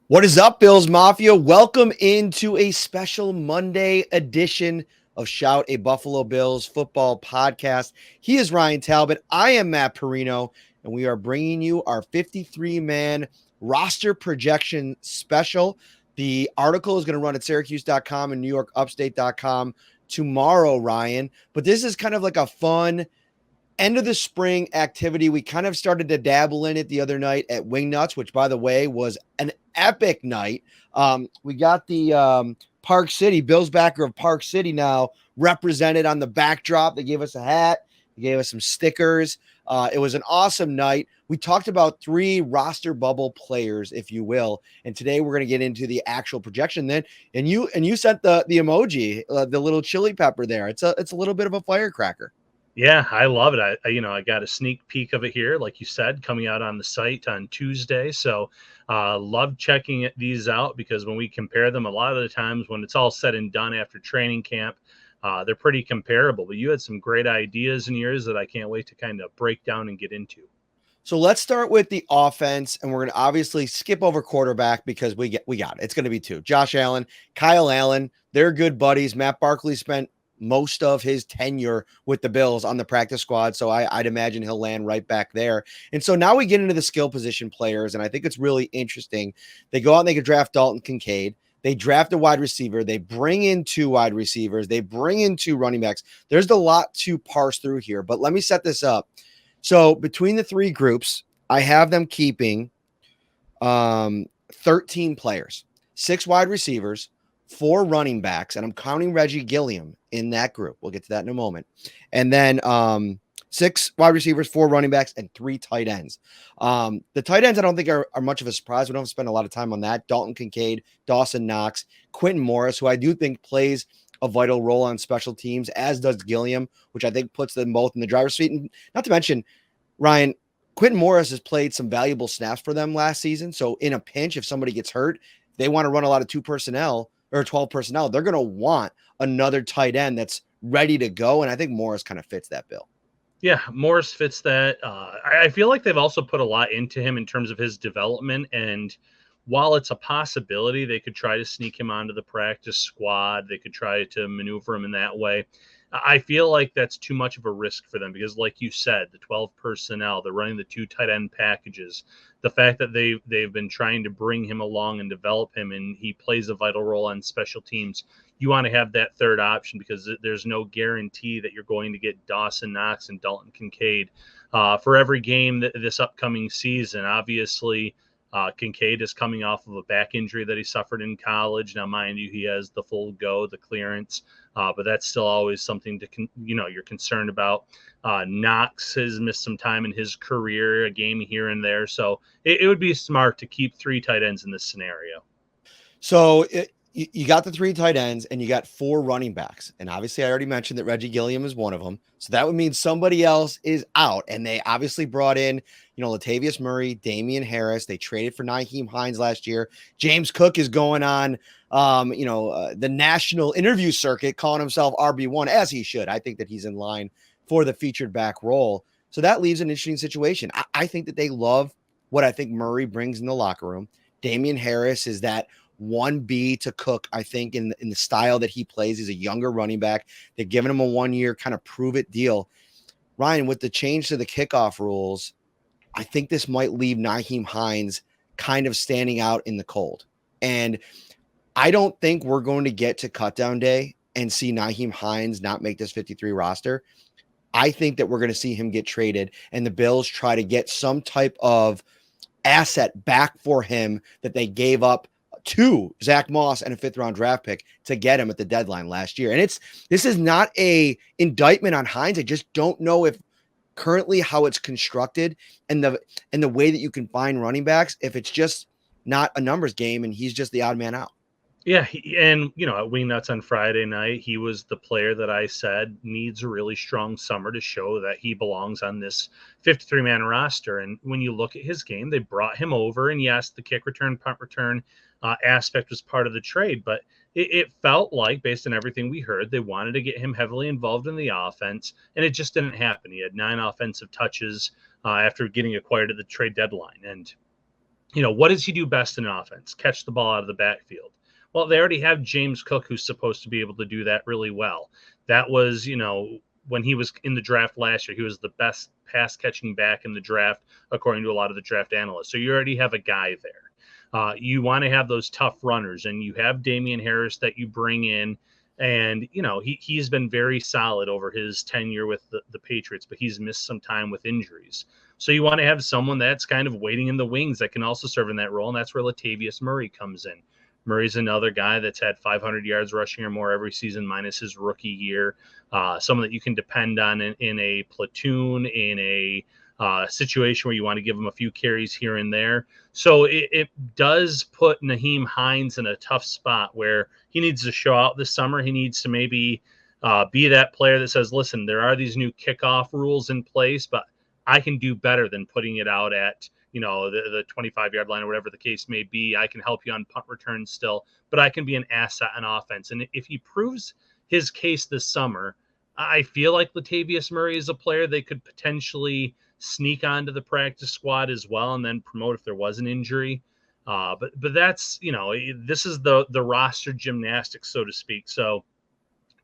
What is up, Bills Mafia? Welcome into a special Monday edition of Shout, a Buffalo Bills football podcast. He is Ryan Talbot. I am Matt Parrino, and we are bringing you our 53-man roster projection special. The article is going to run at Syracuse.com and NewYorkUpstate.com tomorrow, Ryan. But this is kind of like a fun end of the spring activity. We kind of started to dabble in it the other night at Wingnuts, which, by the way, was an epic night. We got the Park City, Bills backer of Park City now represented on the backdrop. They gave us a hat. They gave us some stickers. It was an awesome night. We talked about 3 roster bubble players, if you will. And today we're going to get into the actual projection then. And you sent the emoji, the little chili pepper there. It's a little bit of a firecracker. Yeah, I love it. I got a sneak peek of it here, like you said, coming out on the site on Tuesday. So love checking these out because when we compare them, a lot of the times when it's all said and done after training camp, they're pretty comparable. But you had some great ideas in yours that I can't wait to kind of break down and get into. So let's start with the offense, and we're going to obviously skip over quarterback because we got it. It's going to be 2. Josh Allen, Kyle Allen, they're good buddies. Matt Barkley spent most of his tenure with the Bills on the practice squad, so I'd imagine he'll land right back there. And so now we get into the skill position players, and I think it's really interesting. They go out and they could draft Dalton Kincaid. They draft a wide receiver. They bring in 2 wide receivers. They bring in 2 running backs. There's a lot to parse through here, but let me set this up. So between the 3 groups, I have them keeping 13 players, 6 wide receivers, 4 running backs, and I'm counting Reggie Gilliam in that group. We'll get to that in a moment. And then 6 wide receivers, 4 running backs, and 3 tight ends. The tight ends I don't think are much of a surprise. We don't spend a lot of time on that. Dalton Kincaid, Dawson Knox, Quentin Morris, who I do think plays a vital role on special teams, as does Gilliam, which I think puts them both in the driver's seat. And not to mention, Ryan, Quentin Morris has played some valuable snaps for them last season. So in a pinch, if somebody gets hurt, they want to run a lot of 2 personnel or 12 personnel. They're going to want another tight end that's ready to go. And I think Morris kind of fits that bill. Yeah, Morris fits that. I feel like they've also put a lot into him in terms of his development. And while it's a possibility they could try to sneak him onto the practice squad, they could try to maneuver him in that way. I feel like that's too much of a risk for them because, like you said, the 12 personnel, they're running the 2 tight end packages. The fact that they've been trying to bring him along and develop him, and he plays a vital role on special teams. You want to have that third option because there's no guarantee that you're going to get Dawson Knox and Dalton Kincaid for every game this upcoming season. Obviously, Kincaid is coming off of a back injury that he suffered in college. Now, mind you, he has the full go, the clearance, but that's still always something to, you're concerned about. Knox has missed some time in his career, a game here and there. So it would be smart to keep 3 tight ends in this scenario. So you got the 3 tight ends and you got 4 running backs. And obviously I already mentioned that Reggie Gilliam is one of them. So that would mean somebody else is out. And they obviously brought in, Latavius Murray, Damian Harris. They traded for Naim Heinz last year. James Cook is going on, the national interview circuit, calling himself RB1, as he should. I think that he's in line for the featured back role. So that leaves an interesting situation. I think that they love what I think Murray brings in the locker room. Damian Harris is that 1B to Cook, I think, in the style that he plays. He's a younger running back. They're giving him a 1-year kind of prove-it deal. Ryan, with the change to the kickoff rules, I think this might leave Naim Heinz kind of standing out in the cold. And I don't think we're going to get to cutdown day and see Naim Heinz not make this 53 roster. I think that we're going to see him get traded and the Bills try to get some type of asset back for him that they gave up to Zach Moss and a 5th-round draft pick to get him at the deadline last year. And this is not a indictment on Heinz. I just don't know if currently how it's constructed and the way that you can find running backs, if it's just not a numbers game and he's just the odd man out. Yeah, and at Wingnuts on Friday night, he was the player that I said needs a really strong summer to show that he belongs on this 53-man roster. And when you look at his game, they brought him over, and yes, the kick return, punt return aspect was part of the trade, but it felt like, based on everything we heard, they wanted to get him heavily involved in the offense, and it just didn't happen. He had 9 offensive touches after getting acquired at the trade deadline, and what does he do best in offense? Catch the ball out of the backfield. Well, they already have James Cook, who's supposed to be able to do that really well. That was, when he was in the draft last year, he was the best pass catching back in the draft, according to a lot of the draft analysts. So you already have a guy there. You want to have those tough runners, and you have Damian Harris that you bring in. And, he's been very solid over his tenure with the Patriots, but he's missed some time with injuries. So you want to have someone that's kind of waiting in the wings that can also serve in that role, and that's where Latavius Murray comes in. Murray's another guy that's had 500 yards rushing or more every season minus his rookie year. Someone that you can depend on in a platoon, in a situation where you want to give him a few carries here and there. So it does put Naim Heinz in a tough spot where he needs to show out this summer. He needs to maybe be that player that says, listen, there are these new kickoff rules in place, but I can do better than putting it out at, the 25-yard line or whatever the case may be. I can help you on punt returns still, but I can be an asset on offense. And if he proves his case this summer, I feel like Latavius Murray is a player they could potentially sneak onto the practice squad as well and then promote if there was an injury. But that's, this is the roster gymnastics, so to speak. So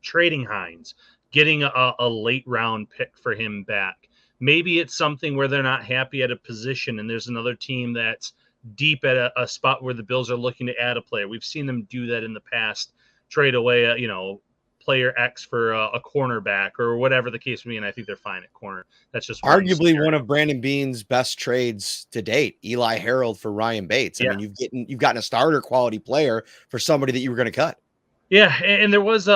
trading Hines, getting a late round pick for him back. Maybe it's something where they're not happy at a position and there's another team that's deep at a spot where the Bills are looking to add a player. We've seen them do that in the past, trade away, player X for a cornerback or whatever the case may be, and I think they're fine at corner. That's just arguably one of Brandon Beane's best trades to date. Eli Harold for Ryan Bates. Yeah. I mean, you've gotten a starter quality player for somebody that you were going to cut. Yeah, and there was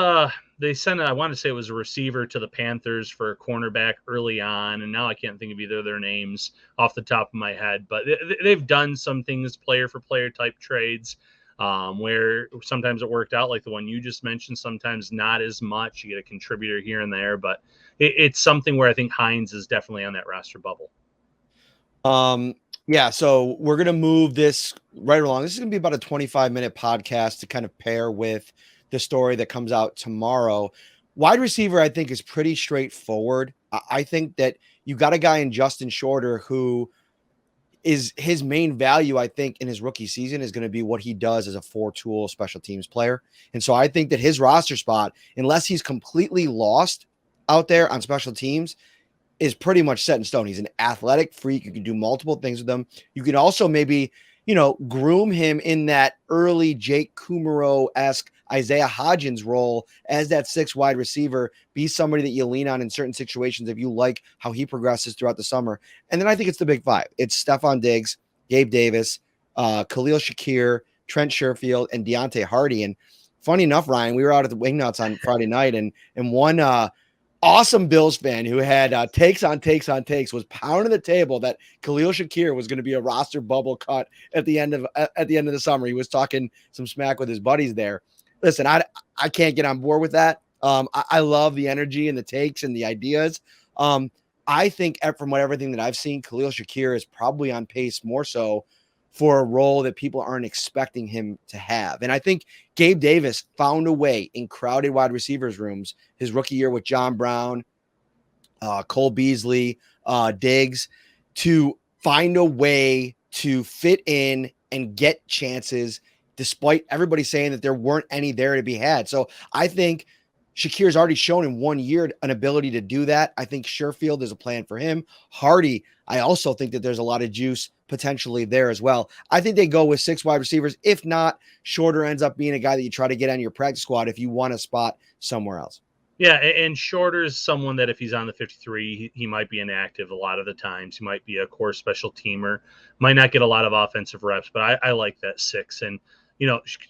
they sent I want to say it was a receiver to the Panthers for a cornerback early on, and now I can't think of either of their names off the top of my head, but they've done some things player for player type trades. Where sometimes it worked out, like the one you just mentioned, sometimes not as much. You get a contributor here and there, but it's something where I think Hines is definitely on that roster bubble. Yeah, so we're going to move this right along. This is going to be about a 25-minute podcast to kind of pair with the story that comes out tomorrow. Wide receiver, I think, is pretty straightforward. I think that you got a guy in Justin Shorter who is his main value, I think, in his rookie season is going to be what he does as a 4-tool special teams player. And so I think that his roster spot, unless he's completely lost out there on special teams, is pretty much set in stone. He's an athletic freak. You can do multiple things with him. You can also maybe, groom him in that early Jake Kumaro-esque Isaiah Hodgins role as that 6 wide receiver, be somebody that you lean on in certain situations if you like how he progresses throughout the summer. And then I think it's the big 5. It's Stephon Diggs, Gabe Davis, Khalil Shakir, Trent Sherfield, and Deontay Hardy. And funny enough, Ryan, we were out at the Wingnuts on Friday night, and one awesome Bills fan who had takes on takes was pounding the table that Khalil Shakir was going to be a roster bubble cut at the end of the summer. He was talking some smack with his buddies there. Listen, I can't get on board with that. I love the energy and the takes and the ideas. I think from everything that I've seen, Khalil Shakir is probably on pace more so for a role that people aren't expecting him to have. And I think Gabe Davis found a way in crowded wide receivers rooms his rookie year with John Brown, Cole Beasley, Diggs, to find a way to fit in and get chances despite everybody saying that there weren't any there to be had. So I think Shakir's already shown in 1 year an ability to do that. I think Sherfield is a plan for him. Hardy, I also think that there's a lot of juice potentially there as well. I think they go with 6 wide receivers. If not, Shorter ends up being a guy that you try to get on your practice squad if you want a spot somewhere else. Yeah, and Shorter's someone that if he's on the 53, he might be inactive a lot of the times. He might be a core special teamer, might not get a lot of offensive reps, but I like that 6. And,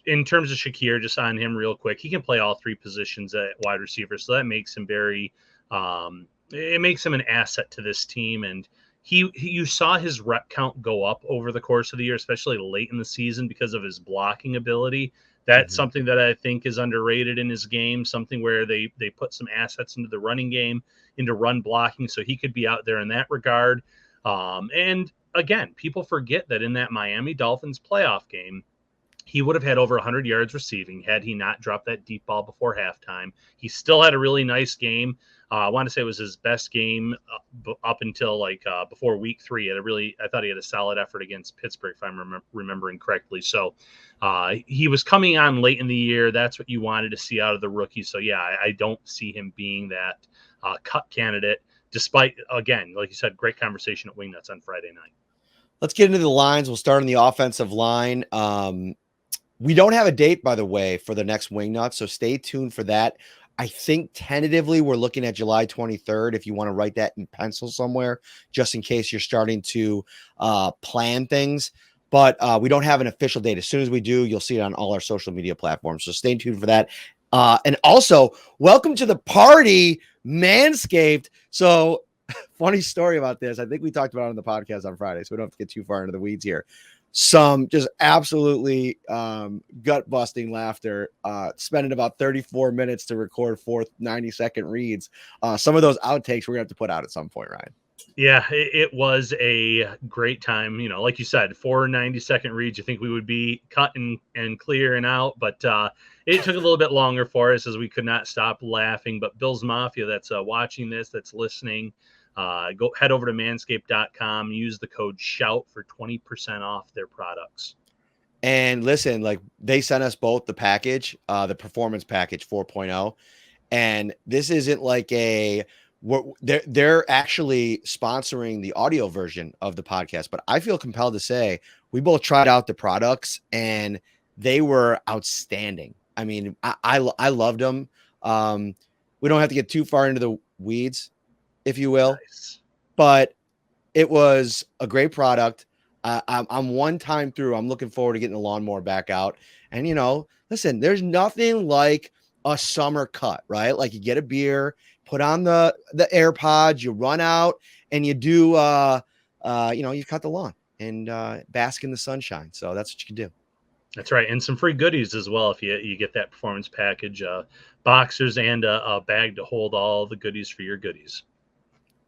in terms of Shakir, just on him real quick, he can play all 3 positions at wide receiver. So that makes him it makes him an asset to this team. And you saw his rep count go up over the course of the year, especially late in the season because of his blocking ability. That's something that I think is underrated in his game, something where they put some assets into the running game, into run blocking, so he could be out there in that regard. And again, people forget that in that Miami Dolphins playoff game, he would have had over 100 yards receiving had he not dropped that deep ball before halftime. He still had a really nice game. I want to say it was his best game up until before week 3. I thought he had a solid effort against Pittsburgh, if I'm remembering correctly. So he was coming on late in the year. That's what you wanted to see out of the rookie. So yeah, I don't see him being that cut candidate, despite, again, like you said, great conversation at Wingnuts on Friday night. Let's get into the lines. We'll start on the offensive line. We don't have a date, by the way, for the next Wingnut, so stay tuned for that. I think tentatively we're looking at July 23rd, if you want to write that in pencil somewhere, just in case you're starting to plan things. But we don't have an official date. As soon as we do, you'll see it on all our social media platforms. So stay tuned for that. And also, welcome to the party, Manscaped. So funny story about this. I think we talked about it on the podcast on Friday, so we don't have to get too far into the weeds here. Some just absolutely gut-busting laughter, spending about 34 minutes to record 4 90-second reads. Some of those outtakes we're going to have to put out at some point, Ryan. Yeah, it was a great time. Like you said, 4 90-second reads, you think we would be cut and clear and out, but it took a little bit longer for us as we could not stop laughing. But Bill's Mafia that's watching this, that's listening, go head over to manscaped.com, use the code SHOUT for 20% off their products. And listen, like they sent us both the package, the performance package 4.0. And this isn't like they're actually sponsoring the audio version of the podcast, but I feel compelled to say we both tried out the products and they were outstanding. I mean, I loved them. We don't have to get too far into the weeds, if you will, nice. But it was a great product. I'm one time through. I'm looking forward to getting the lawnmower back out. And, listen, there's nothing like a summer cut, right? Like you get a beer, put on the AirPods, you run out and you do, you cut the lawn and bask in the sunshine. So that's what you can do. That's right. And some free goodies as well if you get that performance package, boxers and a bag to hold all the goodies for your goodies.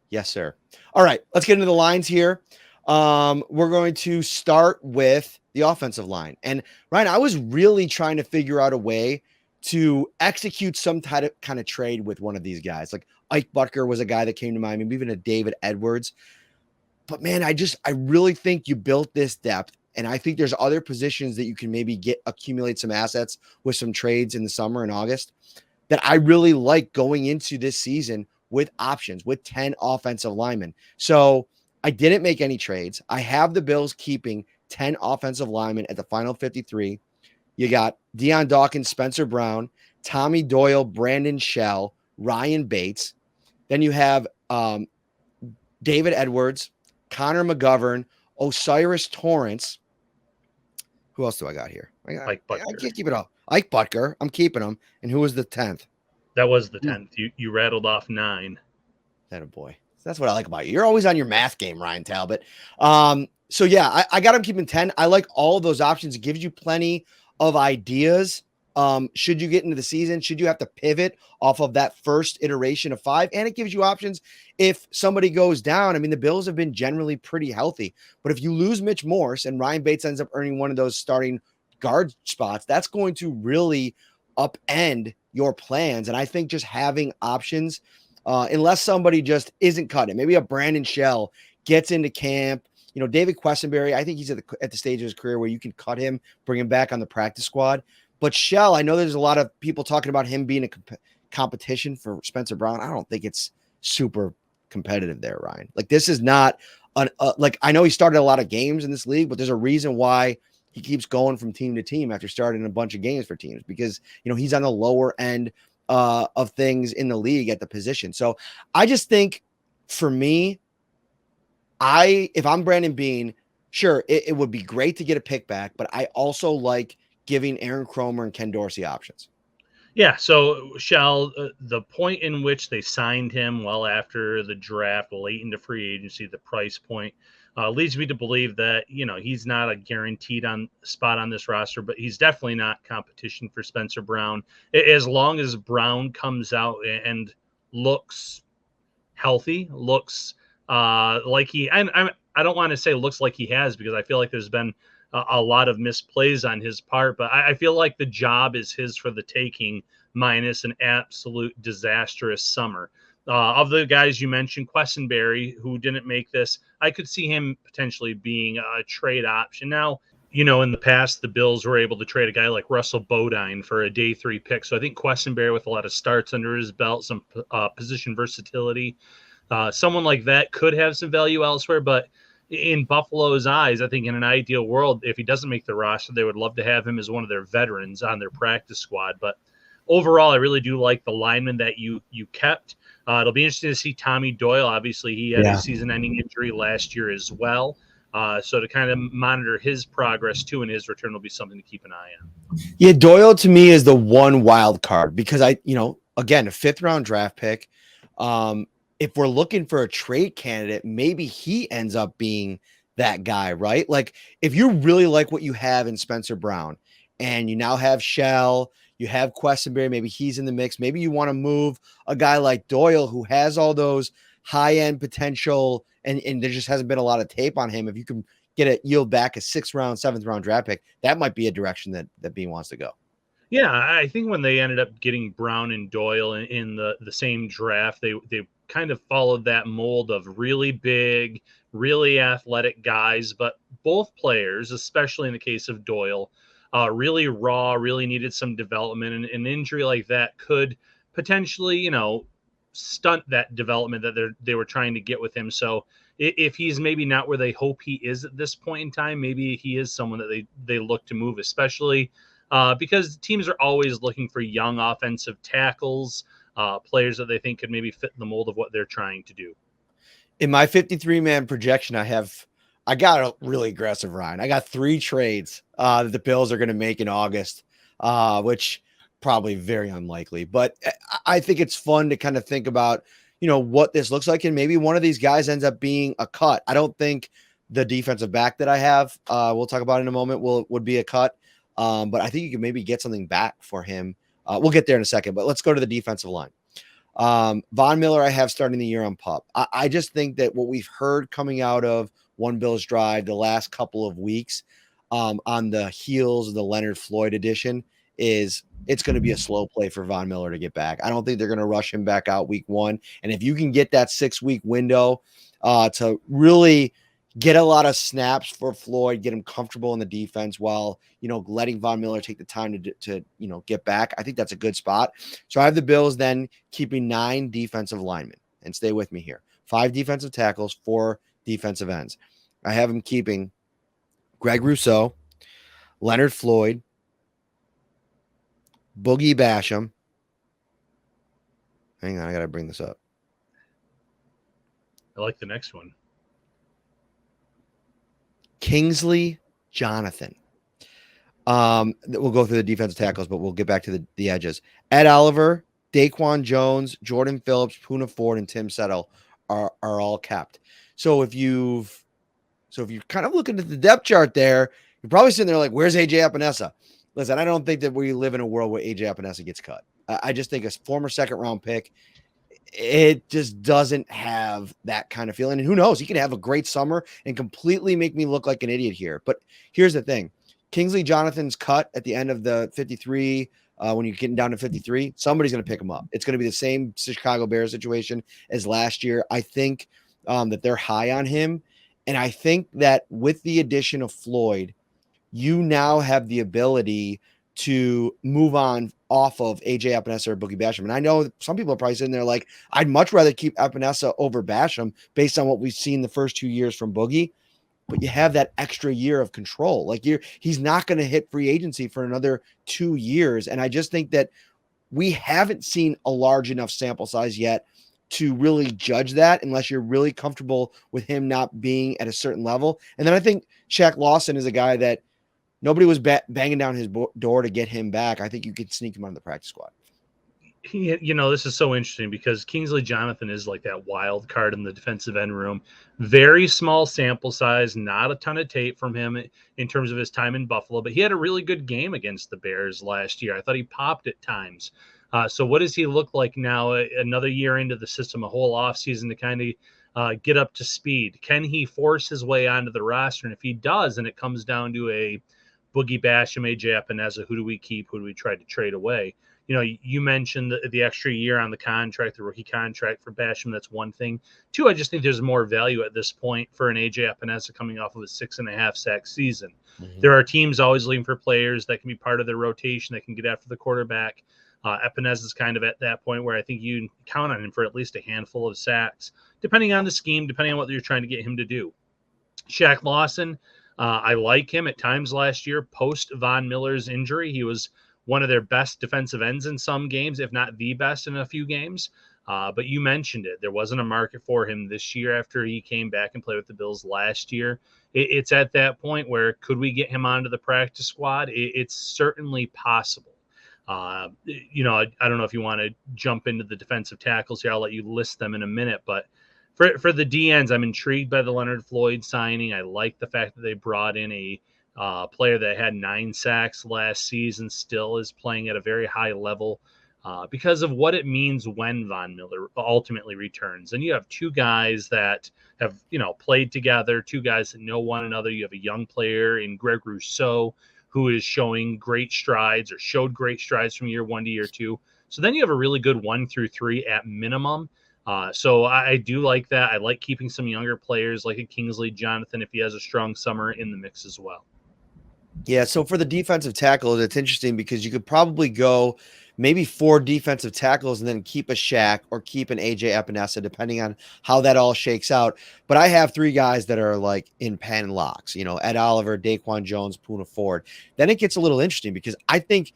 Yes, sir. All right, let's get into the lines here. We're going to start with the offensive line. And Ryan, I was really trying to figure out a way to execute some kind of trade with one of these guys. Like Ike Butker was a guy that came to mind, maybe even a David Edwards. But man, I really think you built this depth. And I think there's other positions that you can maybe accumulate some assets with some trades in the summer and August that I really like going into this season with options, with 10 offensive linemen. So I didn't make any trades. I have the Bills keeping 10 offensive linemen at the final 53. You got Deion Dawkins, Spencer Brown, Tommy Doyle, Brandon Shell, Ryan Bates. Then you have David Edwards, Connor McGovern, Osiris Torrance. Who else do I got here? Ike Butker. I can't keep it all. Ike Butker. I'm keeping him. And who was the 10th? That was the 10th. You rattled off 9. That a boy. That's what I like about you. You're always on your math game, Ryan Talbot. So yeah, I got him keeping 10. I like all of those options. It gives you plenty of ideas. Should you get into the season? Should you have to pivot off of that first iteration of 5? And it gives you options if somebody goes down. I mean, the Bills have been generally pretty healthy, but if you lose Mitch Morse and Ryan Bates ends up earning one of those starting guard spots, that's going to really upend your plans. And I think just having options, unless somebody just isn't cutting, maybe a Brandon Shell gets into camp, David Questenberry, I think he's at the stage of his career where you can cut him, bring him back on the practice squad. But Shell, I know there's a lot of people talking about him being a competition for Spencer Brown. I don't think it's super competitive there, Ryan. Like this is not like I know he started a lot of games in this league, but there's a reason why he keeps going from team to team after starting a bunch of games for teams because, he's on the lower end of things in the league at the position. So I just think for me, if I'm Brandon Beane, sure, it would be great to get a pick back, but I also like giving Aaron Cromer and Ken Dorsey options. Yeah, so the point in which they signed him well after the draft, late into free agency, the price point leads me to believe that, he's not a guaranteed spot on this roster, but he's definitely not competition for Spencer Brown. As long as Brown comes out and looks healthy, looks like I don't want to say looks like he has, because I feel like there's been a lot of misplays on his part. But I feel like the job is his for the taking, minus an absolute disastrous summer. Of the guys you mentioned, Quessenberry, who didn't make this, I could see him potentially being a trade option. Now, in the past, the Bills were able to trade a guy like Russell Bodine for a day 3 pick. So I think Quessenberry, with a lot of starts under his belt, some position versatility, someone like that could have some value elsewhere. But in Buffalo's eyes, I think in an ideal world, if he doesn't make the roster, they would love to have him as one of their veterans on their practice squad. But overall, I really do like the lineman that you kept. It'll be interesting to see Tommy Doyle. Obviously, he had a season-ending injury last year as well. So to kind of monitor his progress too, and his return will be something to keep an eye on. Yeah, Doyle to me is the one wild card because again, a 5th round draft pick. If we're looking for a trade candidate, maybe he ends up being that guy, right? Like if you really like what you have in Spencer Brown and you now have Shell, you have Quessenberry, maybe he's in the mix. Maybe you want to move a guy like Doyle who has all those high-end potential and there just hasn't been a lot of tape on him. If you can get a yield back a 6th round, 7th round draft pick, that might be a direction that Beane wants to go. Yeah, I think when they ended up getting Brown and Doyle in the same draft, they kind of followed that mold of really big, really athletic guys, but both players, especially in the case of Doyle, really raw, really needed some development, and an injury like that could potentially, stunt that development that they were trying to get with him. So if he's maybe not where they hope he is at this point in time, maybe he is someone that they look to move, especially because teams are always looking for young offensive tackles, players that they think could maybe fit the mold of what they're trying to do. In my 53-man projection, I got a really aggressive, Ryan. I got 3 trades that the Bills are going to make in August, which probably very unlikely. But I think it's fun to kind of think about, what this looks like. And maybe one of these guys ends up being a cut. I don't think the defensive back that I have, we'll talk about in a moment, would be a cut. But I think you can maybe get something back for him. We'll get there in a second, but let's go to the defensive line. Von Miller, I have starting the year on PUP. I just think that what we've heard coming out of One Bills Drive the last couple of weeks on the heels of the Leonard Floyd edition is it's going to be a slow play for Von Miller to get back. I don't think they're going to rush him back out week 1. And if you can get that 6-week window to really get a lot of snaps for Floyd, get him comfortable in the defense while, letting Von Miller take the time to get back, I think that's a good spot. So I have the Bills then keeping 9 defensive linemen, and stay with me here. 5 defensive tackles, 4 defensive ends. I have them keeping Greg Rousseau, Leonard Floyd, Boogie Basham. Hang on, I got to bring this up. I like the next one. Kingsley Jonathan. We'll go through the defensive tackles, but we'll get back to the edges. Ed Oliver, Daquan Jones, Jordan Phillips, Poona Ford, and Tim Settle are all kept. So if you're kind of looking at the depth chart there, you're probably sitting there like, where's AJ Epinesa? Listen, I don't think that we live in a world where AJ Epinesa gets cut. I just think a former 2nd round pick, it just doesn't have that kind of feeling. And who knows? He could have a great summer and completely make me look like an idiot here. But here's the thing. Kingsley Jonathan's cut at the end of the 53. When you're getting down to 53, somebody's going to pick him up. It's going to be the same Chicago Bears situation as last year. I think that they're high on him. And I think that with the addition of Floyd, you now have the ability to move on off of AJ Epinesa or Boogie Basham. And I know some people are probably sitting there like, I'd much rather keep Epinesa over Basham based on what we've seen the first 2 years from Boogie. But you have that extra year of control. Like he's not going to hit free agency for another 2 years. And I just think that we haven't seen a large enough sample size yet to really judge that unless you're really comfortable with him not being at a certain level. And then I think Shaq Lawson is a guy that nobody was banging down his door to get him back. I think you could sneak him on the practice squad. This is so interesting because Kingsley Jonathan is like that wild card in the defensive end room. Very small sample size, not a ton of tape from him in terms of his time in Buffalo, but he had a really good game against the Bears last year. I thought he popped at times. So what does he look like now? Another year into the system, a whole offseason to kind of get up to speed? Can he force his way onto the roster? And if he does, and it comes down to a Boogie Basham, AJ Epineza, who do we keep? Who do we try to trade away? You mentioned the extra year on the contract, the rookie contract for Basham. That's one thing. Two, I just think there's more value at this point for an AJ Epineza coming off of a 6.5 sack season. Mm-hmm. There are teams always looking for players that can be part of their rotation, that can get after the quarterback. Epineza is kind of at that point where I think you count on him for at least a handful of sacks, depending on the scheme, depending on what you're trying to get him to do. Shaq Lawson, I like him at times last year. Post Von Miller's injury, he was one of their best defensive ends in some games, if not the best in a few games. But you mentioned it. There wasn't a market for him this year after he came back and played with the Bills last year. It's at that point where could we get him onto the practice squad? It's certainly possible. I don't know if you want to jump into the defensive tackles here. I'll let you list them in a minute. But for the DNs, I'm intrigued by the Leonard Floyd signing. I like the fact that they brought in a player that had 9 sacks last season, still is playing at a very high level because of what it means when Von Miller ultimately returns. And you have two guys that have, played together, two guys that know one another. You have a young player in Greg Rousseau who is showing great strides or showed great strides from year 1 to year 2. So then you have a really good 1 through 3 at minimum. So I do like that. I like keeping some younger players like a Kingsley Jonathan if he has a strong summer in the mix as well. Yeah, so for the defensive tackles, it's interesting because you could probably go maybe 4 defensive tackles and then keep a Shaq or keep an AJ Epinesa, depending on how that all shakes out. But I have 3 guys that are like in pen locks, Ed Oliver, Daquan Jones, Poona Ford. Then it gets a little interesting because I think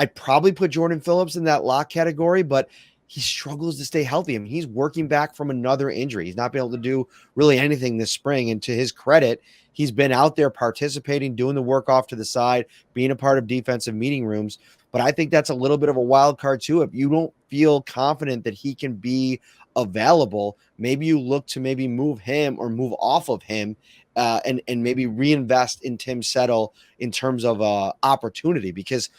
I'd probably put Jordan Phillips in that lock category, but he struggles to stay healthy. I mean, he's working back from another injury. He's not been able to do really anything this spring. And to his credit, he's been out there participating, doing the work off to the side, being a part of defensive meeting rooms. But I think that's a little bit of a wild card too. If you don't feel confident that he can be available, maybe you look to maybe move him or move off of him and maybe reinvest in Tim Settle in terms of opportunity, because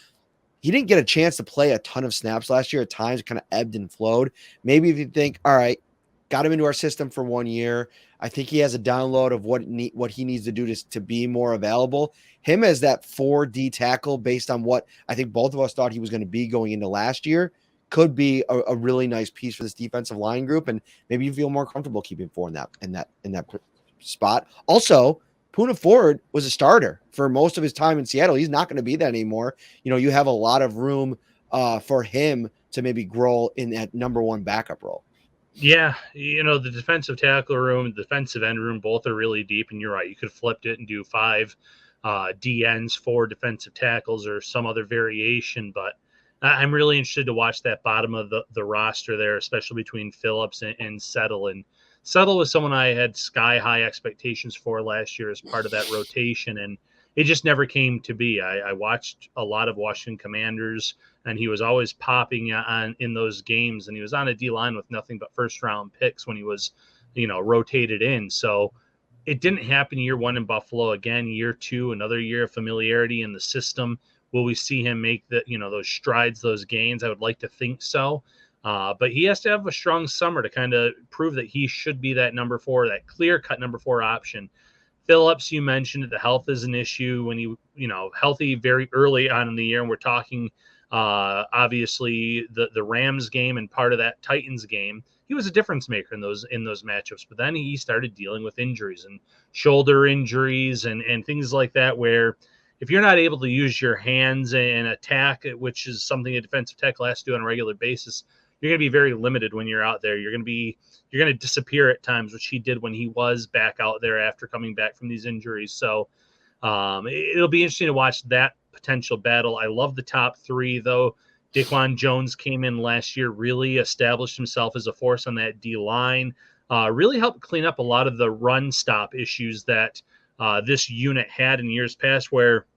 he didn't get a chance to play a ton of snaps last year. At times, it kind of ebbed and flowed. Maybe if you think, all right, got him into our system for 1 year. I think he has a download of what he needs to do to be more available. Him as that 4D tackle, based on what I think both of us thought he was going to be going into last year, could be a really nice piece for this defensive line group. And maybe you feel more comfortable keeping 4 in that spot. Also, Poona Ford was a starter for most of his time in Seattle. He's not going to be that anymore. You have a lot of room for him to maybe grow in that number 1 backup role. Yeah, the defensive tackle room, the defensive end room, both are really deep. And you're right, you could have flipped it and do 5 DNs, 4 defensive tackles, or some other variation. But I'm really interested to watch that bottom of the roster there, especially between Phillips and Settle. And Settle was someone I had sky high expectations for last year as part of that rotation, and it just never came to be. I watched a lot of Washington Commanders, and he was always popping in those games, and he was on a D-line with nothing but first-round picks when he was, rotated in. So it didn't happen year 1 in Buffalo. Again, year 2, another year of familiarity in the system. Will we see him make those strides, those gains? I would like to think so. But he has to have a strong summer to kind of prove that he should be that number 4, that clear-cut number 4 option. Phillips, you mentioned the health is an issue when he, healthy very early on in the year. And we're talking, obviously, the Rams game and part of that Titans game. He was a difference maker in those matchups. But then he started dealing with injuries and shoulder injuries and things like that, where if you're not able to use your hands and attack, which is something a defensive tackle has to do on a regular basis, you're going to be very limited when you're out there. You're going to disappear at times, which he did when he was back out there after coming back from these injuries. So it'll be interesting to watch that potential battle. I love the top 3, though. Daquan Jones came in last year, really established himself as a force on that D-line, really helped clean up a lot of the run stop issues that this unit had in years past, where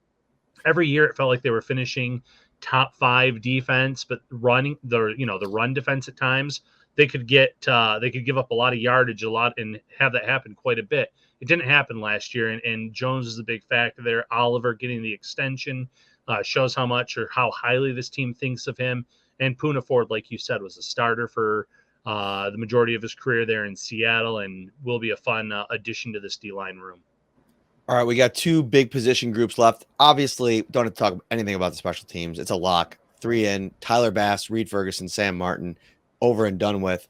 every year it felt like they were finishing top 5 defense, but running the run defense at times, they could give up a lot of yardage, and have that happen quite a bit. It didn't happen last year, and Jones is the big factor there. Oliver getting the extension shows how much or how highly this team thinks of him. And Poona Ford, like you said, was a starter for the majority of his career there in Seattle, and will be a fun addition to this D-line room. All right, we got two big position groups left. Obviously, don't have to talk anything about the special teams. It's a lock. 3 in, Tyler Bass, Reed Ferguson, Sam Martin, over and done with.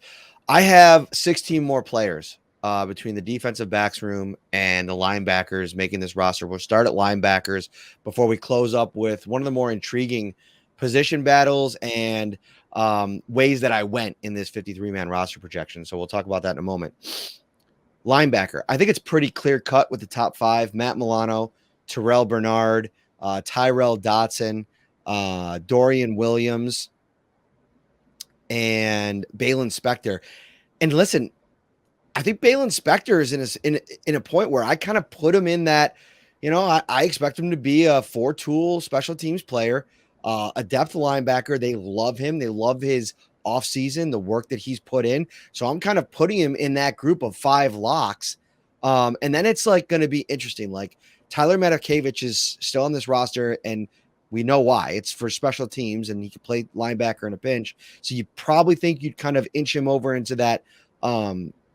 I have 16 more players between the defensive backs room and the linebackers making this roster. We'll start at linebackers before we close up with one of the more intriguing position battles and ways that I went in this 53-man roster projection. So we'll talk about that in a moment. Linebacker, I think it's pretty clear cut with the top 5: Matt Milano, Terrell Bernard, Tyrell Dotson, Dorian Williams, and Balin Spector. And listen, I think Balin Spector is in a point where I kind of put him in that, I expect him to be a 4-tool special teams player, a depth linebacker. They love him. They love his offseason, the work that he's put in. So I'm kind of putting him in that group of 5 locks. And then it's like going to be interesting. Like Tyler Matakevich is still on this roster, and we know why. It's for special teams, and he can play linebacker in a pinch. So you probably think you'd kind of inch him over into that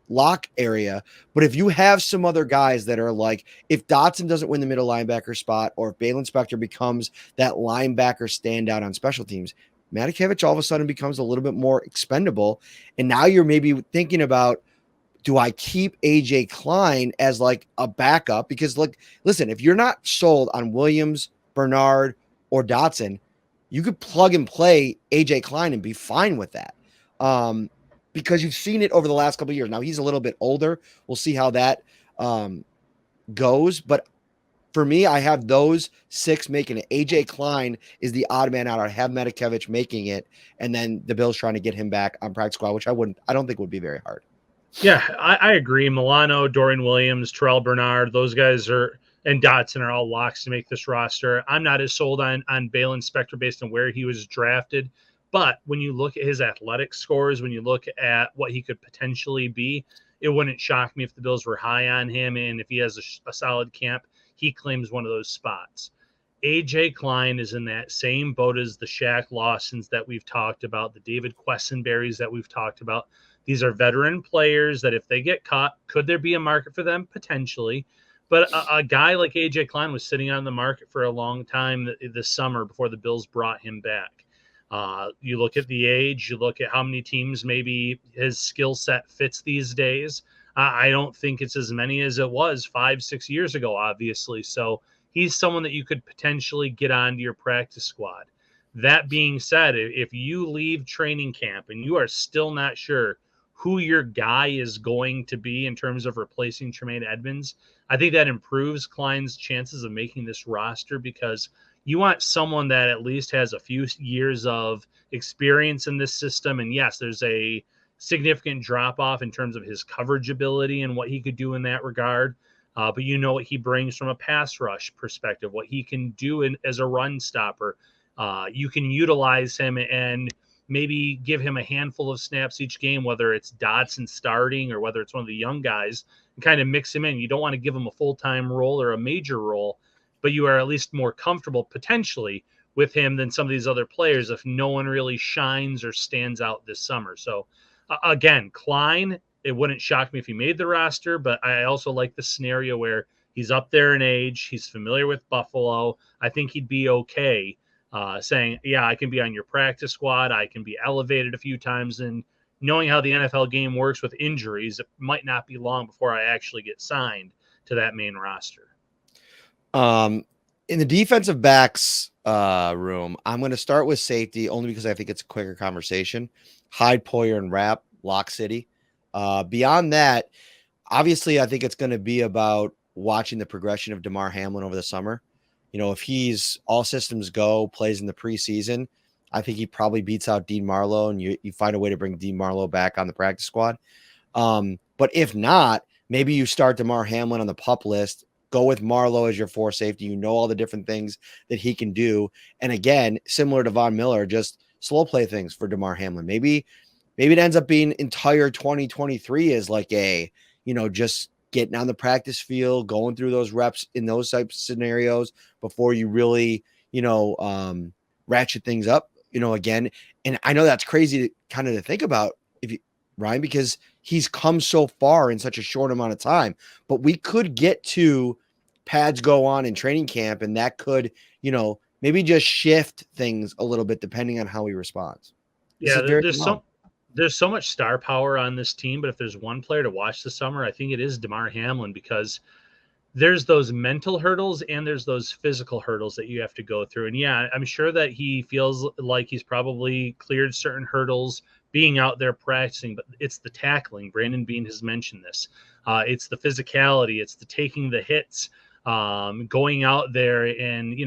lock area. But if you have some other guys that are like, if Dotson doesn't win the middle linebacker spot, or if Balin Spector becomes that linebacker standout on special teams, Matakevich all of a sudden becomes a little bit more expendable. And now you're maybe thinking about, do I keep AJ Klein as like a backup? Because listen, if you're not sold on Williams, Bernard, or Dotson, you could plug and play AJ Klein and be fine with that. Because you've seen it over the last couple of years. Now he's a little bit older. We'll see how that goes. But for me, I have those 6 making it. AJ Klein is the odd man out. I have Matakevich making it, and then the Bills trying to get him back on practice squad, which I don't think would be very hard. Yeah, I agree. Milano, Dorian Williams, Terrell Bernard, those guys and Dotson are all locks to make this roster. I'm not as sold on Balin Spector based on where he was drafted. But when you look at his athletic scores, when you look at what he could potentially be, it wouldn't shock me if the Bills were high on him. And if he has a solid camp, he claims one of those spots. AJ Klein is in that same boat as the Shaq Lawsons that we've talked about, the David Quessenberrys that we've talked about. These are veteran players that if they get caught, could there be a market for them? Potentially. But a guy like AJ Klein was sitting on the market for a long time this summer before the Bills brought him back. You look at the age, you look at how many teams maybe his skill set fits these days. I don't think it's as many as it was 5-6 years ago, obviously. So he's someone that you could potentially get onto your practice squad. That being said, if you leave training camp and you are still not sure who your guy is going to be in terms of replacing Tremaine Edmunds, I think that improves Klein's chances of making this roster, because you want someone that at least has a few years of experience in this system. And yes, there's a significant drop off in terms of his coverage ability and what he could do in that regard. But you know what he brings from a pass rush perspective, what he can do as a run stopper. You can utilize him and maybe give him a handful of snaps each game, whether it's Dotson starting or whether it's one of the young guys, and kind of mix him in. You don't want to give him a full-time role or a major role, but you are at least more comfortable potentially with him than some of these other players if no one really shines or stands out this summer. So again, Klein, it wouldn't shock me if he made the roster, but I also like the scenario where he's up there in age. He's familiar with Buffalo. I think he'd be okay saying, yeah, I can be on your practice squad. I can be elevated a few times. And knowing how the NFL game works with injuries, it might not be long before I actually get signed to that main roster. In the defensive backs room, I'm going to start with safety only because I think it's a quicker conversation. Hyde, Poyer, and Rapp, Lock City. Beyond that, obviously, I think it's going to be about watching the progression of Damar Hamlin over the summer. If he's all systems go, plays in the preseason, I think he probably beats out Dean Marlowe, and you find a way to bring Dean Marlowe back on the practice squad. But if not, maybe you start Damar Hamlin on the PUP list, go with Marlowe as your 4 safety. All the different things that he can do. And again, similar to Von Miller, just slow play things for Damar Hamlin. Maybe it ends up being entire 2023 as like just getting on the practice field, going through those reps in those types of scenarios before you really, ratchet things up, again. And I know that's crazy to kind of think about Ryan, because he's come so far in such a short amount of time. But we could get to pads go on in training camp, and that could, maybe just shift things a little bit depending on how he responds. This Yeah, is very there's so much star power on this team, but if there's one player to watch this summer, I think it is Damar Hamlin, because there's those mental hurdles and there's those physical hurdles that you have to go through. And yeah, I'm sure that he feels like he's probably cleared certain hurdles being out there practicing, but it's the tackling. Brandon Beane has mentioned this. It's the physicality. It's the taking the hits, going out there and,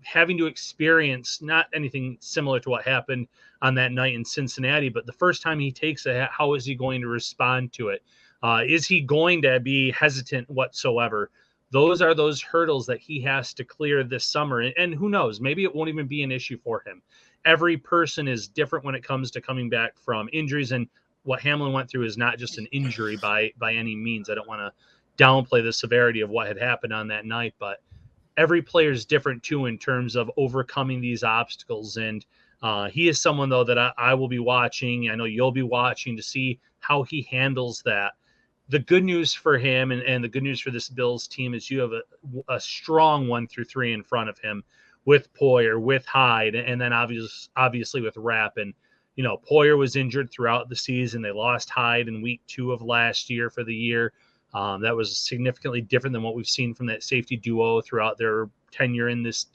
having to experience not anything similar to what happened on that night in Cincinnati, but the first time he takes it, how is he going to respond to it? Is he going to be hesitant whatsoever? Those are those hurdles that he has to clear this summer. And who knows, maybe it won't even be an issue for him. Every person is different when it comes to coming back from injuries. And what Hamlin went through is not just an injury by any means. I don't want to downplay the severity of what had happened on that night, but every player is different too in terms of overcoming these obstacles. And he is someone, though, that I will be watching. I know you'll be watching to see how he handles that. The good news for him and the good news for this Bills team is you have a strong 1 through 3 in front of him with Poyer, with Hyde, and then obviously with Rapp. And, Poyer was injured throughout the season. They lost Hyde in week 2 of last year for the year. That was significantly different than what we've seen from that safety duo throughout their tenure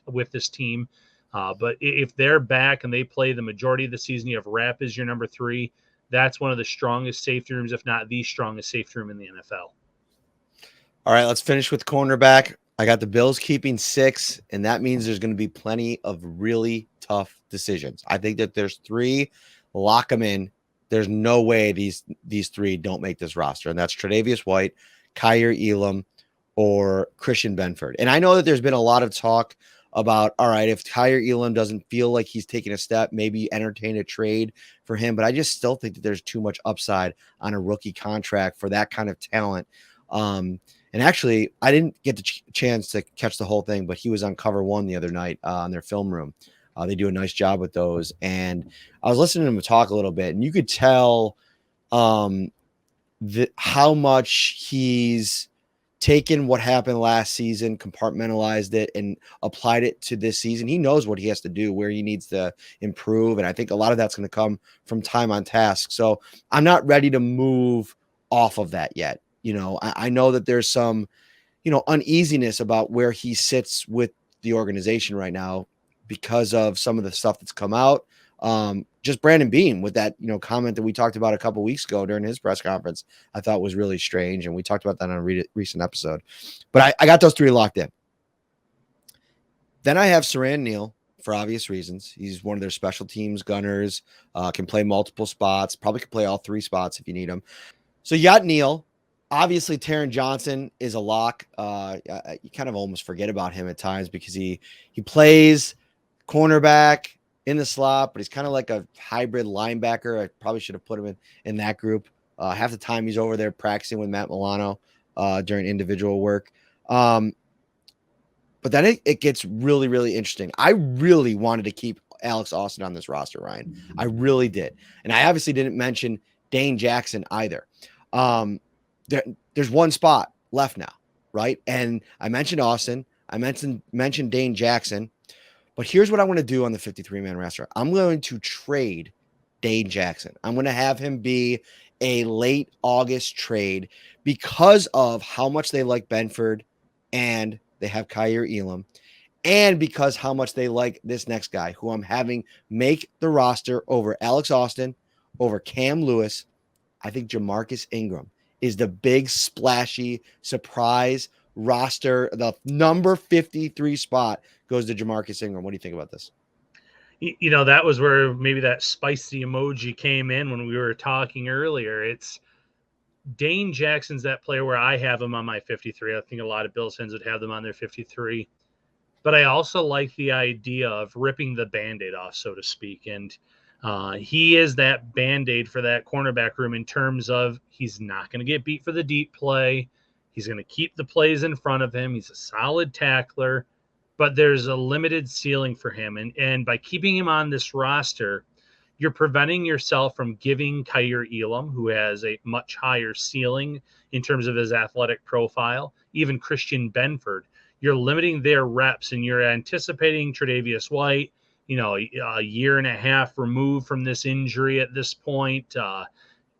with this team. But if they're back and they play the majority of the season, you have Rapp as your number 3. That's one of the strongest safety rooms, if not the strongest safety room in the NFL. All right, let's finish with cornerback. I got the Bills keeping 6, and that means there's going to be plenty of really tough decisions. I think that there's 3, lock them in. There's no way these 3 don't make this roster, and that's Tre'Davious White, Kyer Elam, or Christian Benford. And I know that there's been a lot of talk about, all right, if Kyer Elam doesn't feel like he's taking a step, maybe entertain a trade for him. But I just still think that there's too much upside on a rookie contract for that kind of talent. And actually, I didn't get the chance to catch the whole thing, but he was on Cover One the other night on their film room. They do a nice job with those. And I was listening to him talk a little bit, and you could tell how much he's taken what happened last season, compartmentalized it, and applied it to this season. He knows what he has to do, where he needs to improve. And I think a lot of that's going to come from time on task. So I'm not ready to move off of that yet. I know that there's some, uneasiness about where he sits with the organization right now because of some of the stuff that's come out. Just Brandon Beane with that, comment that we talked about a couple weeks ago during his press conference, I thought was really strange. And we talked about that on a recent episode, but I got those 3 locked in. Then I have Saran Neal for obvious reasons. He's one of their special teams gunners, can play multiple spots, probably could play all 3 spots if you need him. So you got Neal. Obviously, Taron Johnson is a lock. You kind of almost forget about him at times because he plays cornerback in the slot, but he's kind of like a hybrid linebacker. I probably should have put him in that group. Half the time he's over there practicing with Matt Milano during individual work. But then it gets really, really interesting. I really wanted to keep Alex Austin on this roster, Ryan. I really did. And I obviously didn't mention Dane Jackson either. There's one spot left now, right? And I mentioned Austin. I mentioned Dane Jackson. But here's what I want to do on the 53-man roster. I'm going to trade Dane Jackson. I'm going to have him be a late August trade because of how much they like Benford and they have Kyer Elam, and because how much they like this next guy who I'm having make the roster over Alex Austin, over Cam Lewis. I think Jamarcus Ingram is the big splashy surprise roster. The number 53 spot goes to Jamarcus Ingram. What do you think about this? That was where maybe that spicy emoji came in when we were talking earlier. It's Dane Jackson's that player where I have him on my 53. I think a lot of Bills fans would have them on their 53. But I also like the idea of ripping the Band-Aid off, so to speak. And he is that Band-Aid for that cornerback room in terms of he's not going to get beat for the deep play. He's going to keep the plays in front of him. He's a solid tackler, but there's a limited ceiling for him. And by keeping him on this roster, you're preventing yourself from giving Kaiir Elam, who has a much higher ceiling in terms of his athletic profile, even Christian Benford. You're limiting their reps, and you're anticipating Tre'Davious White, a year and a half removed from this injury at this point,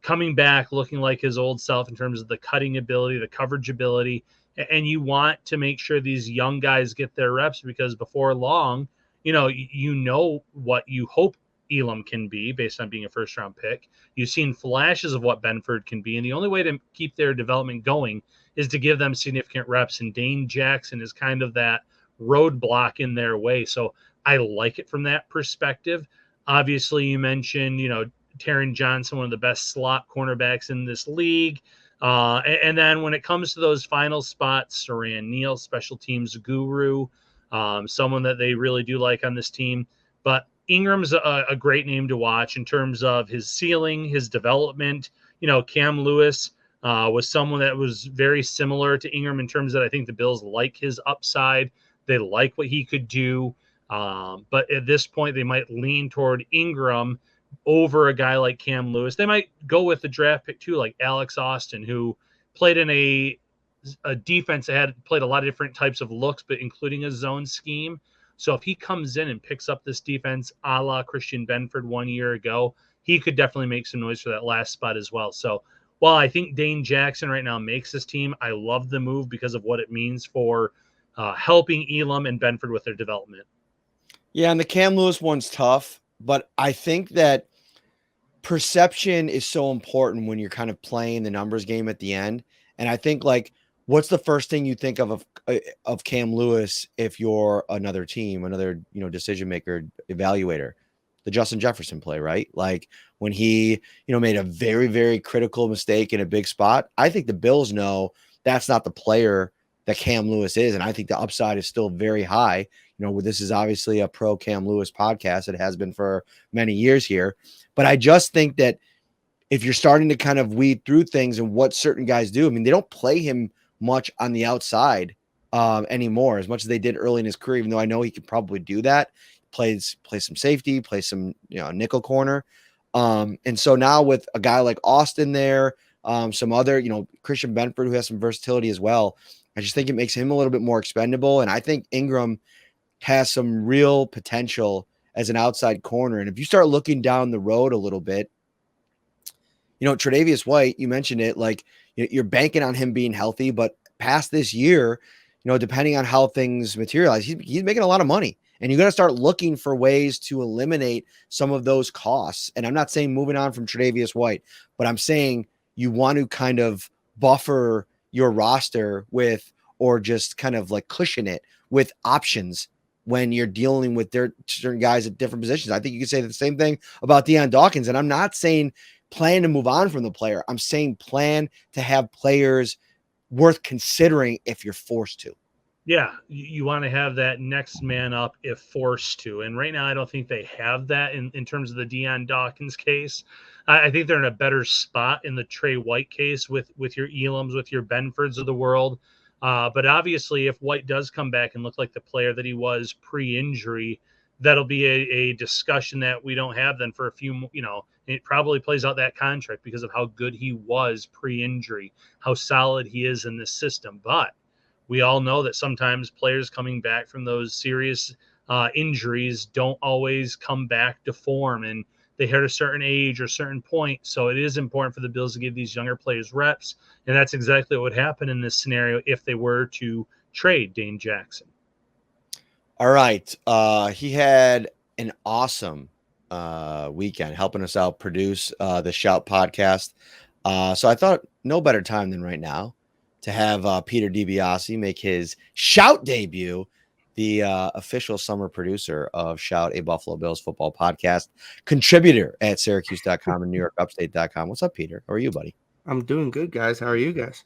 coming back looking like his old self in terms of the cutting ability, the coverage ability. And you want to make sure these young guys get their reps, because before long, what you hope Elam can be based on being a first round pick. You've seen flashes of what Benford can be. And the only way to keep their development going is to give them significant reps. And Dane Jackson is kind of that roadblock in their way. So I like it from that perspective. Obviously, you mentioned, Taron Johnson, one of the best slot cornerbacks in this league. And then when it comes to those final spots, Saran Neal, special teams guru, someone that they really do like on this team. But Ingram's a great name to watch in terms of his ceiling, his development. Cam Lewis was someone that was very similar to Ingram in terms that I think the Bills like his upside. They like what he could do. But at this point, they might lean toward Ingram over a guy like Cam Lewis. They might go with the draft pick too, like Alex Austin, who played in a defense that had played a lot of different types of looks, but including a zone scheme. So if he comes in and picks up this defense a la Christian Benford 1 year ago, he could definitely make some noise for that last spot as well. So while I think Dane Jackson right now makes this team, I love the move because of what it means for helping Elam and Benford with their development. Yeah, and the Cam Lewis one's tough, but I think that perception is so important when you're kind of playing the numbers game at the end. And I think, like, what's the first thing you think of Cam Lewis if you're another team, another, decision maker, evaluator? The Justin Jefferson play, right? Like when he, made a very, very critical mistake in a big spot. I think the Bills know that's not the player that Cam Lewis is. And I think the upside is still very high. This is obviously a pro Cam Lewis podcast. It has been for many years here. But I just think that if you're starting to kind of weed through things and what certain guys do, I mean, they don't play him much on the outside anymore as much as they did early in his career, even though I know he could probably do that. Play some safety, play some, nickel corner. And so now with a guy like Austin there, some other, Christian Benford, who has some versatility as well, I just think it makes him a little bit more expendable. And I think Ingram has some real potential as an outside corner. And if you start looking down the road a little bit, Tre'Davious White, you mentioned it, like you're banking on him being healthy, but past this year, depending on how things materialize, he's making a lot of money. And you got to start looking for ways to eliminate some of those costs. And I'm not saying moving on from Tre'Davious White, but I'm saying you want to kind of buffer your roster with, or just kind of like cushion it with options when you're dealing with certain guys at different positions. I think you could say the same thing about Deion Dawkins. And I'm not saying plan to move on from the player. I'm saying plan to have players worth considering if you're forced to. Yeah, you want to have that next man up if forced to. And right now, I don't think they have that in terms of the Deion Dawkins case. I think they're in a better spot in the Trey White case with your Elams, with your Benfords of the world. But obviously, if White does come back and look like the player that he was pre-injury, that'll be a discussion that we don't have then for a few, it probably plays out that contract because of how good he was pre-injury, how solid he is in this system. But we all know that sometimes players coming back from those serious injuries don't always come back to form, and they hit a certain age or certain point. So it is important for the Bills to give these younger players reps, and that's exactly what would happen in this scenario if they were to trade Dane Jackson. All right. He had an awesome weekend helping us out produce the Shout podcast. So I thought no better time than right now to have Peter DiBiase make his Shout debut, the official summer producer of Shout, a Buffalo Bills football podcast, contributor at Syracuse.com and NewYorkUpstate.com. What's up, Peter? How are you, buddy? I'm doing good, guys. How are you guys?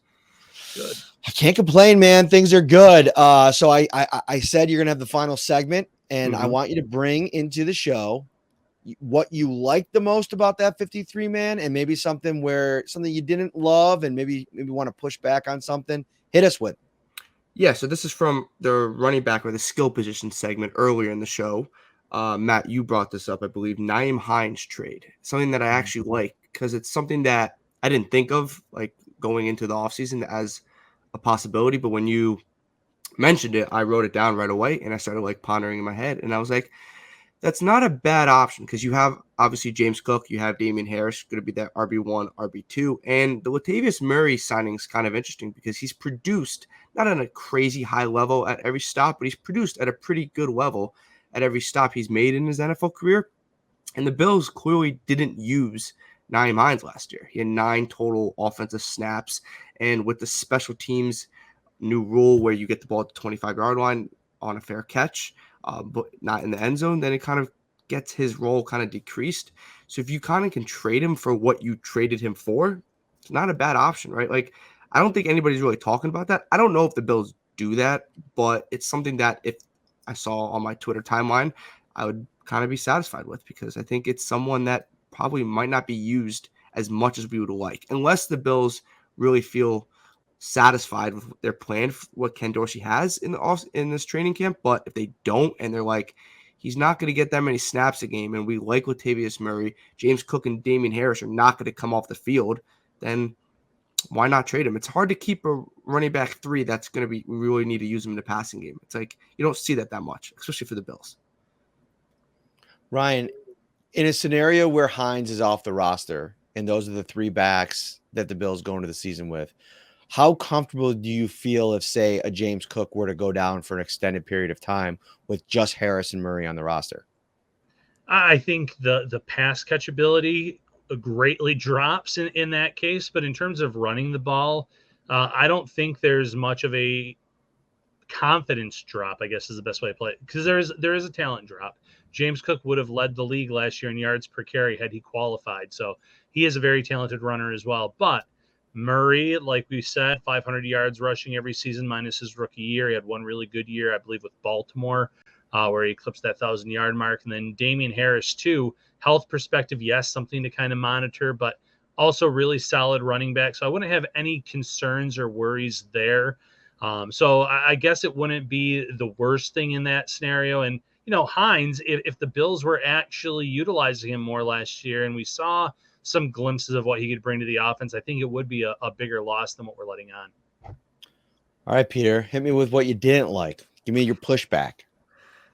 Good. I can't complain, man. Things are good. So I said you're going to have the final segment, and I want you to bring into the show what you liked the most about that 53 man, and maybe something you didn't love and maybe want to push back on something. Hit us with. Yeah, so this is from the running back or the skill position segment earlier in the show. Matt, you brought this up, I believe, Naim Heinz trade, something that I actually like because it's something that I didn't think of like going into the offseason as a possibility. But when you mentioned it, I wrote it down right away and I started like pondering in my head. And I was like, that's not a bad option because you have obviously James Cook, you have Damian Harris going to be that RB1, RB2. And the Latavius Murray signing is kind of interesting because he's produced not on a crazy high level at every stop, but he's produced at a pretty good level at every stop he's made in his NFL career. And the Bills clearly didn't use Naim Heinz last year. He had 9 total offensive snaps. And with the special teams new rule where you get the ball at the 25-yard line on a fair catch, but not in the end zone, then it kind of gets his role kind of decreased. So if you kind of can trade him for what you traded him for, it's not a bad option, right? Like, I don't think anybody's really talking about that. I don't know if the Bills do that, but it's something that if I saw on my Twitter timeline, I would kind of be satisfied with because I think it's someone that probably might not be used as much as we would like, unless the Bills really feel satisfied with their plan, what Ken Dorsey has in this training camp. But if they don't, and they're like, he's not going to get that many snaps a game, and we like Latavius Murray, James Cook, and Damian Harris are not going to come off the field, then why not trade him? It's hard to keep a running back 3 that's going to be, we really need to use him in the passing game. It's like, you don't see that much, especially for the Bills. Ryan, in a scenario where Hines is off the roster, and those are the 3 backs that the Bills go into the season with, how comfortable do you feel if, say, a James Cook were to go down for an extended period of time with just Harris and Murray on the roster? I think the pass catchability greatly drops in that case. But in terms of running the ball, I don't think there's much of a confidence drop, I guess is the best way to play it, because there is a talent drop. James Cook would have led the league last year in yards per carry had he qualified. So he is a very talented runner as well. But Murray, like we said, 500 yards rushing every season minus his rookie year. He had one really good year, I believe, with Baltimore, where he eclipsed that 1,000-yard mark. And then Damian Harris, too. Health perspective, yes, something to kind of monitor, but also really solid running back. So I wouldn't have any concerns or worries there. So I guess it wouldn't be the worst thing in that scenario. And, Hines, if the Bills were actually utilizing him more last year and we saw some glimpses of what he could bring to the offense, I think it would be a bigger loss than what we're letting on. All right, Peter, hit me with what you didn't like. Give me your pushback.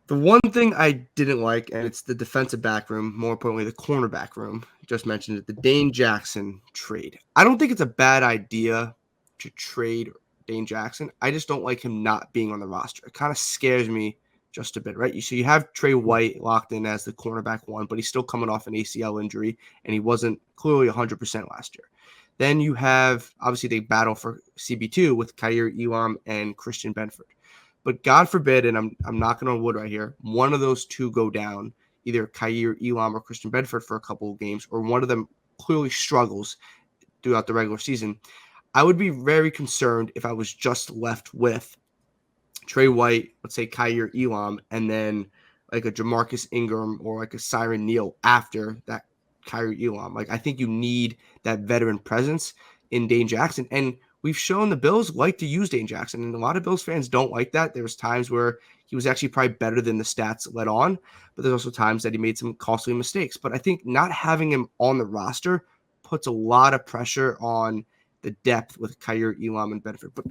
The one thing I didn't like, and it's the defensive back room, more importantly, the cornerback room, just mentioned it, the Dane Jackson trade. I don't think it's a bad idea to trade Dane Jackson. I just don't like him not being on the roster. It kind of scares me just a bit, right? So you have Trey White locked in as the cornerback 1, but he's still coming off an ACL injury, and he wasn't clearly 100% last year. Then you have, obviously, they battle for CB2 with Kaiir Elam and Christian Benford. But God forbid, and I'm knocking on wood right here, one of those 2 go down, either Kaiir Elam or Christian Benford for a couple of games, or one of them clearly struggles throughout the regular season. I would be very concerned if I was just left with Trey White, let's say Kaiir Elam, and then like a Jamarcus Ingram or like a Siren Neal after that Kaiir Elam. Like, I think you need that veteran presence in Dane Jackson. And we've shown the Bills like to use Dane Jackson, and a lot of Bills fans don't like that. There was times where he was actually probably better than the stats let on, but there's also times that he made some costly mistakes. But I think not having him on the roster puts a lot of pressure on the depth with Kaiir Elam and Benford. But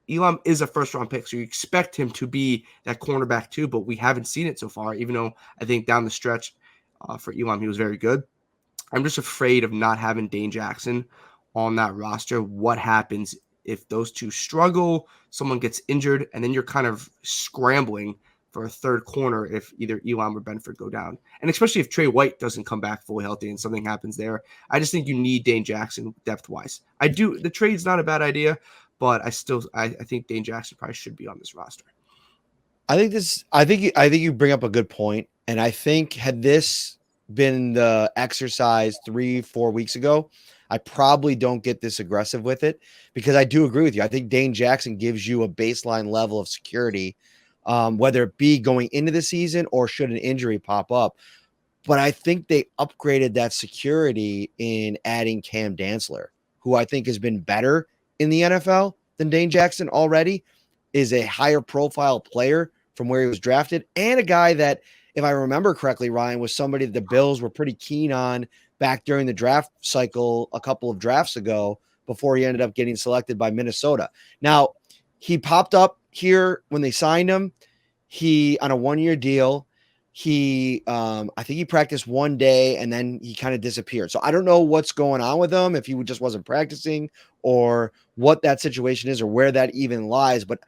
Elam is a first-round pick, so you expect him to be that cornerback too, but we haven't seen it so far, even though I think down the stretch for Elam, he was very good. I'm just afraid of not having Dane Jackson on that roster. What happens if those 2 struggle, someone gets injured, and then you're kind of scrambling for a third corner if either Elam or Benford go down. And especially if Trey White doesn't come back fully healthy and something happens there. I just think you need Dane Jackson depth-wise. The trade's not a bad idea, but I think Dane Jackson probably should be on this roster. I think you bring up a good point, and I think had this been the exercise 3-4 weeks ago, I probably don't get this aggressive with it because I do agree with you. I think Dane Jackson gives you a baseline level of security, whether it be going into the season or should an injury pop up. But I think they upgraded that security in adding Cam Dantzler, who I think has been better in the NFL than Dane Jackson already, is a higher profile player from where he was drafted, and a guy that if I remember correctly, Ryan, was somebody that the Bills were pretty keen on back during the draft cycle a couple of drafts ago before he ended up getting selected by Minnesota. Now, he popped up here when they signed him. He on a 1-year deal. He I think he practiced one day and then he kind of disappeared. So I don't know what's going on with him, if he just wasn't practicing or what that situation is or where that even lies. But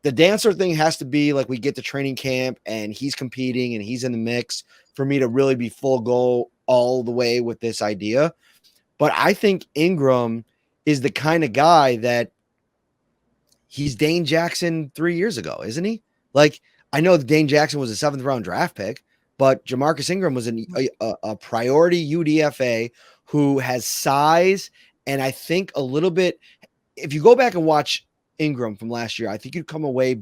the dancer thing has to be like we get to training camp and he's competing and he's in the mix for me to really be full go all the way with this idea. But I think Ingram is the kind of guy that he's Dane Jackson 3 years ago, isn't he? Like, I know that Dane Jackson was a 7th round draft pick, but Jamarcus Ingram was a priority UDFA who has size. And I think a little bit, if you go back and watch Ingram from last year, I think you'd come away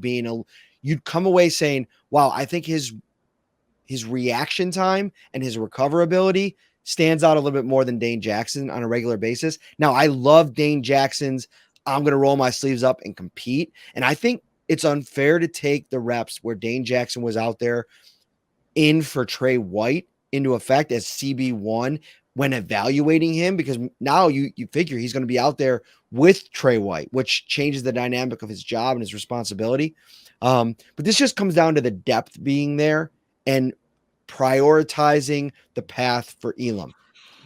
saying, wow, I think his reaction time and his recoverability stands out a little bit more than Dane Jackson on a regular basis. Now, I love Dane Jackson's I'm going to roll my sleeves up and compete. And I think it's unfair to take the reps where Dane Jackson was out there in for Trey White into effect as CB1 when evaluating him, because now you figure he's going to be out there with Trey White, which changes the dynamic of his job and his responsibility. But this just comes down to the depth being there and prioritizing the path for Elam.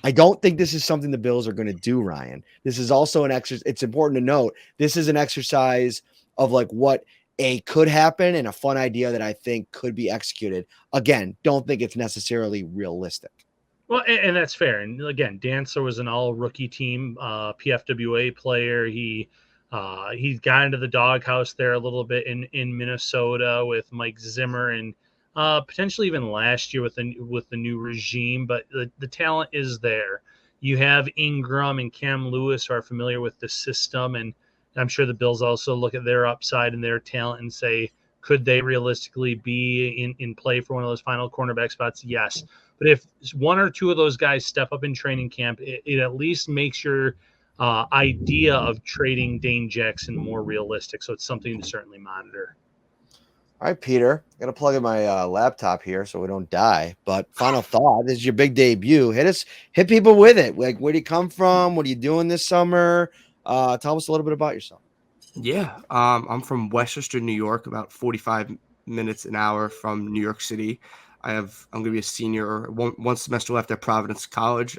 I don't think this is something the Bills are going to do, Ryan. This is also an exercise. It's important to note this is an exercise of like what could happen and a fun idea that I think could be executed. Again, don't think it's necessarily realistic. Well, and that's fair. And again, Dancer was an all rookie team, PFWA player. He got into the doghouse there a little bit in Minnesota with Mike Zimmer and potentially even last year with the new regime. But the talent is there. You have Ingram and Cam Lewis who are familiar with the system, and I'm sure the Bills also look at their upside and their talent and say, could they realistically be in play for one of those final cornerback spots? Yes. But if one or two of those guys step up in training camp, it at least makes your idea of trading Dane Jackson more realistic. So it's something to certainly monitor. All right, Peter, got to plug in my laptop here so we don't die. But final thought, this is your big debut. Hit people with it. Like, where do you come from? What are you doing this summer? Tell us a little bit about yourself. Yeah, I'm from Westchester, New York, about 45 minutes an hour from New York City. I'm going to be a senior, one semester left at Providence College,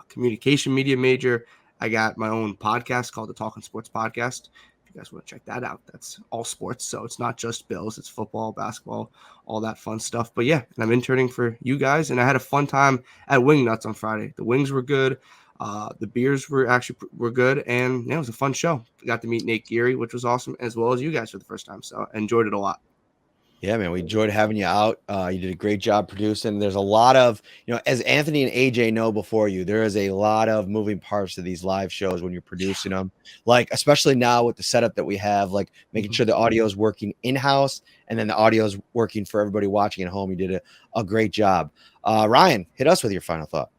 communication media major. I got my own podcast called the Talking Sports Podcast. If you guys want to check that out, that's all sports. So it's not just Bills, it's football, basketball, all that fun stuff. But yeah, and I'm interning for you guys. And I had a fun time at Wingnuts on Friday. The wings were good. The beers were good. And yeah, it was a fun show. I got to meet Nate Geary, which was awesome, as well as you guys for the first time. So I enjoyed it a lot. Yeah, man, we enjoyed having you out. You did a great job producing. There's a lot of, as Anthony and AJ know before you, there is a lot of moving parts to these live shows when you're producing them. Like, especially now with the setup that we have, like making sure the audio is working in-house and then the audio is working for everybody watching at home. You did a great job. Ryan, hit us with your final thought.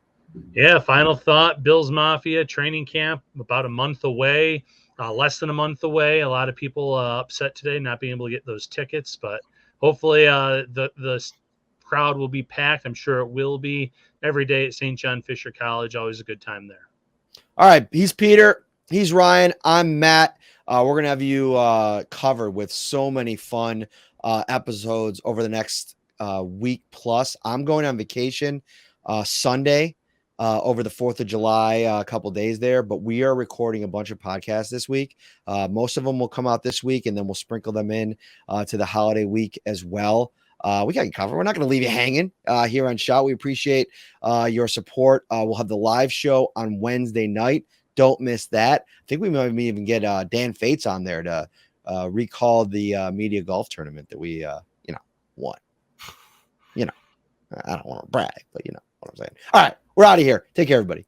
Yeah, final thought, Bills Mafia training camp, about a month away, less than a month away. A lot of people upset today not being able to get those tickets, but hopefully the crowd will be packed. I'm sure it will be every day at St. John Fisher College. Always a good time there. All right. He's Peter. He's Ryan. I'm Matt. We're going to have you covered with so many fun episodes over the next week plus. I'm going on vacation Sunday over the 4th of July, a couple days there, but we are recording a bunch of podcasts this week. Most of them will come out this week, and then we'll sprinkle them in to the holiday week as well. We got you covered. We're not going to leave you hanging here on Shout. We appreciate your support. We'll have the live show on Wednesday night. Don't miss that. I think we might even get Dan Fates on there to recall the media golf tournament that we, won. I don't want to brag, but you know what I'm saying. All right. We're out of here. Take care, everybody.